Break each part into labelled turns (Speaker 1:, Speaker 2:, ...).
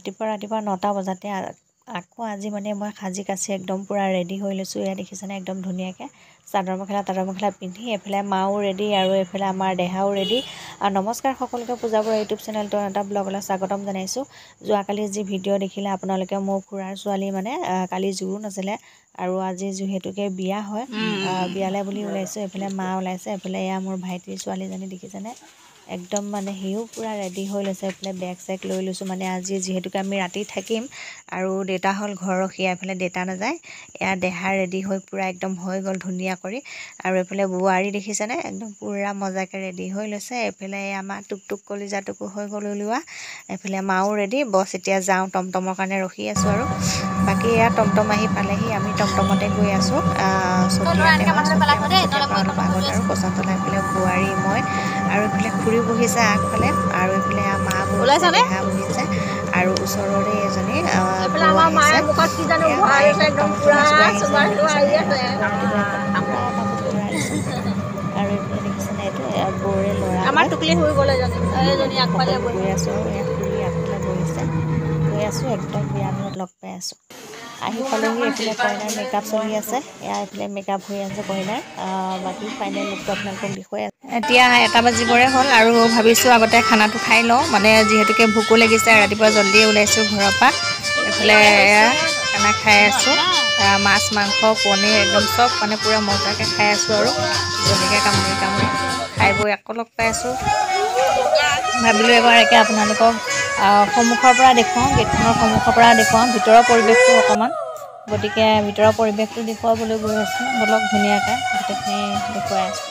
Speaker 1: ৰাতিপুৱা 9টা বজাতে আকৌ আজি মানে মই সাজি কাচি একদম পুৰা ৰেডি হৈ লৈছোঁ এয়া দেখিছেনে একদম ধুনীয়াকৈ চাদৰ মেখেলা পিন্ধি এফালে মাও ৰেডি আৰু এফালে আমাৰ দেহাও ৰেডি আৰু নমস্কাৰ সকলোকে পূজাপুৰা ইউটিউব চেনেলটো এটা ব্লগলৈ স্বাগতম জনাইছোঁ যোৱাকালি যি ভিডিঅ' দেখিলে আপোনালোকে মোৰ খুৰাৰ ছোৱালী মানে কালি জোৰো নাছিলে আৰু আজি যিহেতুকে বিয়া হয় বিয়ালে বুলি ওলাইছোঁ এফালে মা ওলাইছে এফালে এয়া মোৰ ভাইটিৰ ছোৱালীজনী দেখিছেনে একদম মানে হিও পুৰা ৰেডি হৈ লৈছে এফালে বেগ চেক লৈ লৈছোঁ মানে আজি যিহেতুকে আমি ৰাতি থাকিম আৰু দেউতা হ'ল ঘৰৰ ৰখীয়া এফালে দেউতা নাযায় এয়া দেহা ৰেডি হৈ পুৰা একদম হৈ গ'ল ধুনীয়া কৰি আৰু এফালে বোৱাৰী দেখিছেনে একদম পুৰা মজাকৈ ৰেডি হৈ লৈছে এফালে আমাৰ টুকটুক কলিজাটোকো হৈ গ'ল ওলোৱা এফালে মাও ৰেডি বছ এতিয়া যাওঁ টমটমৰ কাৰণে ৰখি আছোঁ আৰু বাকী এয়া টমটম আহি পালেহি আমি টমটমতে গৈ আছোঁ চতিয়াতে অলপ আগত আৰু পচন্দলা এফালে বোৱাৰী মই আৰু এইফালে খুৰী বহিছে আগফালে আৰু এইফালে মা বহিছে দেহা বহিছে আৰু ওচৰৰে এজনী আৰু এইফালে দেখিছেনে এইটো বৌৰে ল'ৰা আমাৰ টুকলি হৈ গ'ল এজনী আগফালে গৈ আছোঁ আৰু এয়া খুৰী আগফালে বহিছে গৈ আছোঁ একদম বিয়া ঘৰত লগ পাই আছোঁ আহি পালেহি এইফালে কইনাৰ মেকআপ চলি আছে এয়া এইফালে মেকআপ হৈ আছে কইনাৰ বাকী ফাইনেল লুকটো আপোনালোকক দেখুৱাই আছে এতিয়া 1 বাজিবৰে হ'ল আৰু ভাবিছোঁ আগতে খানাটো খাই লওঁ মানে যিহেতুকে ভোকো লাগিছে ৰাতিপুৱা জলদিয়ে ওলাইছোঁ ঘৰৰ পৰা এইফালে খানা খাই আছোঁ মাছ মাংস পনীৰ একদম চব মানে পুৰা মজাকৈ খাই আছোঁ আৰু যেনেকৈ কামুৰি খাই বৈ আকৌ লগ পাই আছোঁ ভাবিলোঁ এবাৰ একে আপোনালোকক সন্মুখৰ পৰা দেখুৱাওঁ গেটখনৰ সন্মুখৰ পৰা দেখুৱাওঁ ভিতৰৰ পৰিৱেশটো অকণমান গতিকে ভিতৰৰ পৰিৱেশটো দেখুৱাবলৈ গৈ আছোঁ বলক ধুনীয়াকৈ গোটেইখিনি দেখুৱাই আছোঁ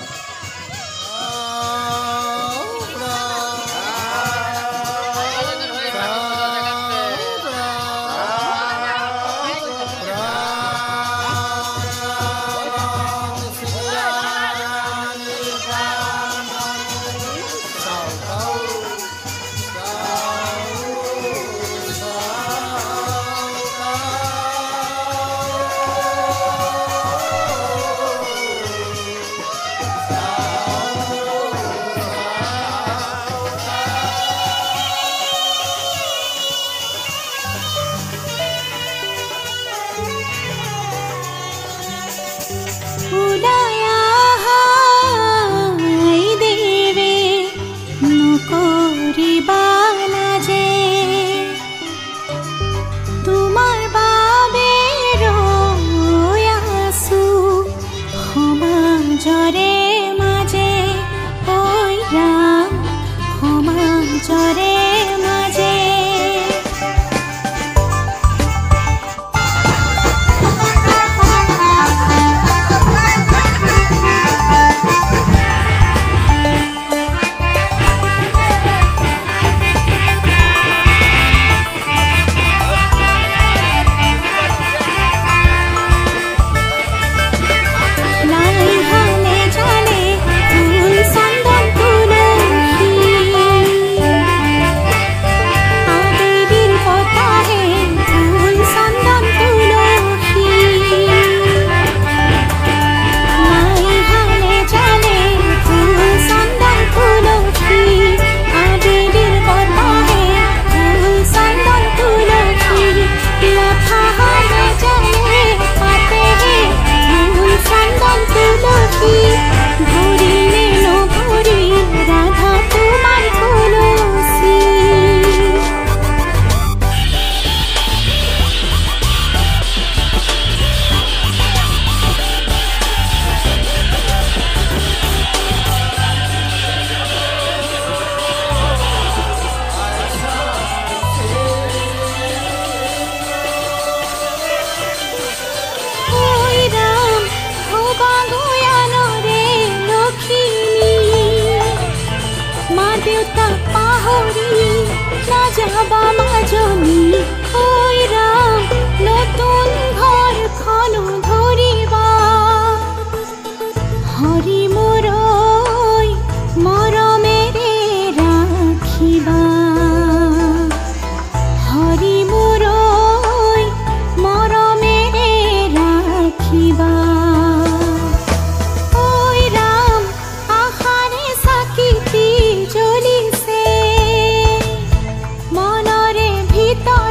Speaker 2: মনৰে ভিতৰ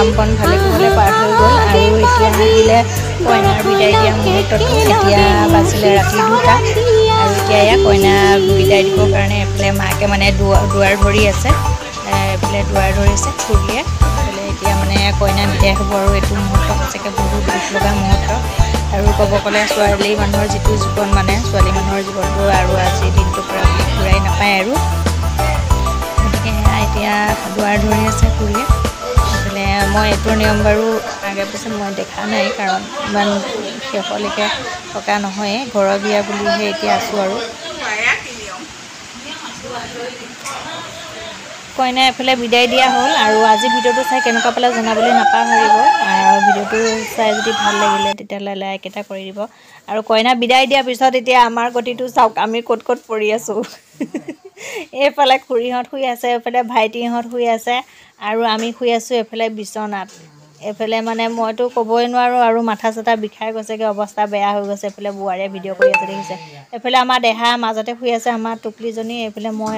Speaker 1: কাম বন ভালে কুশলে পাৰ হৈ গ'ল আৰু এতিয়া আহিলে কইনাৰ বিদায় দিয়া মুহূৰ্তটো। এতিয়া বাজিলে ৰাতি 2টা আৰু এতিয়া এয়া কইনা বিদায় দিবৰ কাৰণে এফালে মাকে মানে দুৱাৰ ধৰি আছে, এফালে দুৱাৰ ধৰিছে খুৰীয়ে, এফালে এতিয়া মানে কইনা বিদায় হ'ব আৰু এইটো মুহূৰ্ত সঁচাকৈ বহুত দুখ লগা মুহূৰ্ত। আৰু ক'ব গ'লে ছোৱালী মানুহৰ যিটো জীৱন মানে ছোৱালী মানুহৰ জীৱনটো আৰু আজিৰ দিনটোৰ পৰা ঘূৰাই নাপায় আৰু। গতিকে এতিয়া দুৱাৰ ধৰি আছে খুৰীয়ে। এইফালে মই এইটোৰ নিয়ম বাৰু আগে পিছে মই দেখা নাই, কাৰণ ইমান শেষলৈকে থকা নহয়েই, ঘৰৰ বিয়া বুলিহে এতিয়া আছোঁ আৰু। কইনা এফালে বিদায় দিয়া হ'ল আৰু আজি ভিডিঅ'টো চাই কেনেকুৱা পালে জনাবলৈ নাপাহৰিব। আৰু ভিডিঅ'টো চাই যদি ভাল লাগিলে তেতিয়াহ'লে লাইক এটা কৰি দিব। আৰু কইনা বিদায় দিয়াৰ পিছত এতিয়া আমাৰ গতিটো চাওক, আমি ক'ত ক'ত পৰি আছোঁ। এইফালে খুৰীহঁত শুই আছে, এইফালে ভাইটিহঁত শুই আছে আৰু আমি শুই আছোঁ এইফালে বিচনাত। এইফালে মানে মইতো ক'বই নোৱাৰোঁ আৰু মাথা চাথা বিষাই গৈছেগৈ, অৱস্থা বেয়া হৈ গৈছে। এইফালে বোৱাৰীয়ে ভিডিঅ' কৰি আছে দেখিছে। এইফালে আমাৰ দেহা মাজতে শুই আছে, আমাৰ টুকলিজনী, এইফালে মই